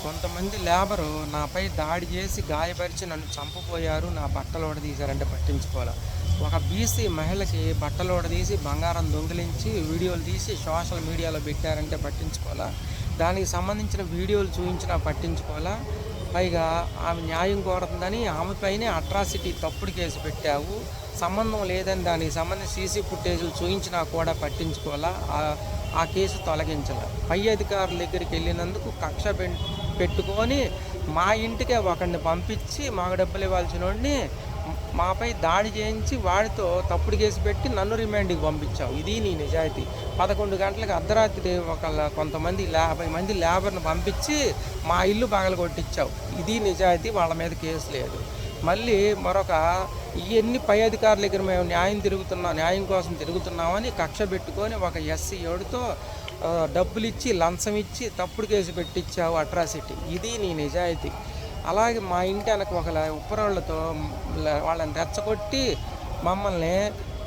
కొంతమంది లేబరు నాపై దాడి చేసి గాయపరిచి నన్ను చంపపోయారు, నా బట్టలు ఊడదీశారంటే పట్టించుకోవాలి. ఒక బీసీ మహిళకి బట్టలు ఊడదీసి బంగారం దొంగిలించి వీడియోలు తీసి సోషల్ మీడియాలో పెట్టారంటే పట్టించుకోవాలా? దానికి సంబంధించిన వీడియోలు చూపించినా పట్టించుకోవాలా? పైగా ఆమె న్యాయం కోరుతుందని ఆమెపైనే అట్రాసిటీ తప్పుడు కేసు పెట్టావు, సంబంధం లేదని దానికి సంబంధించి సీసీ ఫుటేజీలు చూపించినా కూడా పట్టించుకోవాలా? ఆ కేసు తొలగించాల. పై అధికారుల దగ్గరికి వెళ్ళినందుకు కక్ష పెట్టుకొని మా ఇంటికే ఒకడిని పంపించి మాకు డబ్బులు ఇవ్వాల్సిన వాడిని మాపై దాడి చేయించి వాడితో తప్పుడు కేసు పెట్టి నన్ను రిమాండ్కి పంపించావు. ఇది నీ నిజాయితీ. 11 గంటలకు అర్ధరాత్రి కొంతమంది 50 మంది లేబర్ని పంపించి మా ఇల్లు పగలగొట్టించావు. ఇది నిజాయితీ. వాళ్ళ మీద కేసు లేదు. మళ్ళీ మరొక ఇవన్నీ పై అధికారుల దగ్గర మేము న్యాయం కోసం తిరుగుతున్నామని కక్ష పెట్టుకొని ఒక ఎస్సీ ఎవడితో డబ్బులు ఇచ్చి లంచం ఇచ్చి తప్పుడు కేసు పెట్టించావు, అట్రాసిటీ. ఇది నీ నిజాయితీ. అలాగే మా ఇంటి వెనక ఒక ఉప్పరోళ్ళతో వాళ్ళని రెచ్చగొట్టి మమ్మల్ని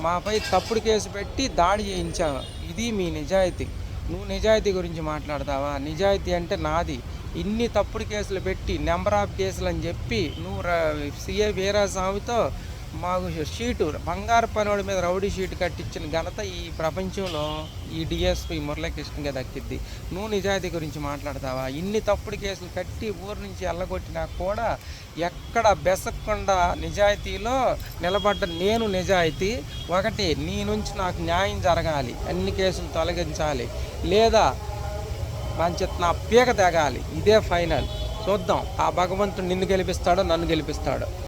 మాపై తప్పుడు కేసు పెట్టి దాడి చేయించావు. ఇది మీ నిజాయితీ. నువ్వు నిజాయితీ గురించి మాట్లాడతావా? నిజాయితీ అంటే నాది. ఇన్ని తప్పుడు కేసులు పెట్టి నెంబర్ ఆఫ్ కేసులు అని చెప్పి నువ్వు సిఏ వీరాస్వామితో మాకు షీటు బంగారు పనివాడి మీద రౌడీ షీటు కట్టించిన ఘనత ఈ ప్రపంచంలో ఈ డిఎస్పి మురళీకృష్ణగా దక్కిద్ది. నువ్వు నిజాయితీ గురించి మాట్లాడతావా? ఇన్ని తప్పుడు కేసులు కట్టి ఊరు నుంచి వెళ్ళగొట్టినా కూడా ఎక్కడ బెసక్కుండా నిజాయితీలో నిలబడ్డ నేను నిజాయితీ. ఒకటి, నీ నుంచి నాకు న్యాయం జరగాలి, అన్ని కేసులు తొలగించాలి, లేదా నా పీక తెగాలి. ఇదే ఫైనల్. చూద్దాం ఆ భగవంతుడు నిన్ను గెలిపిస్తాడో నన్ను గెలిపిస్తాడో.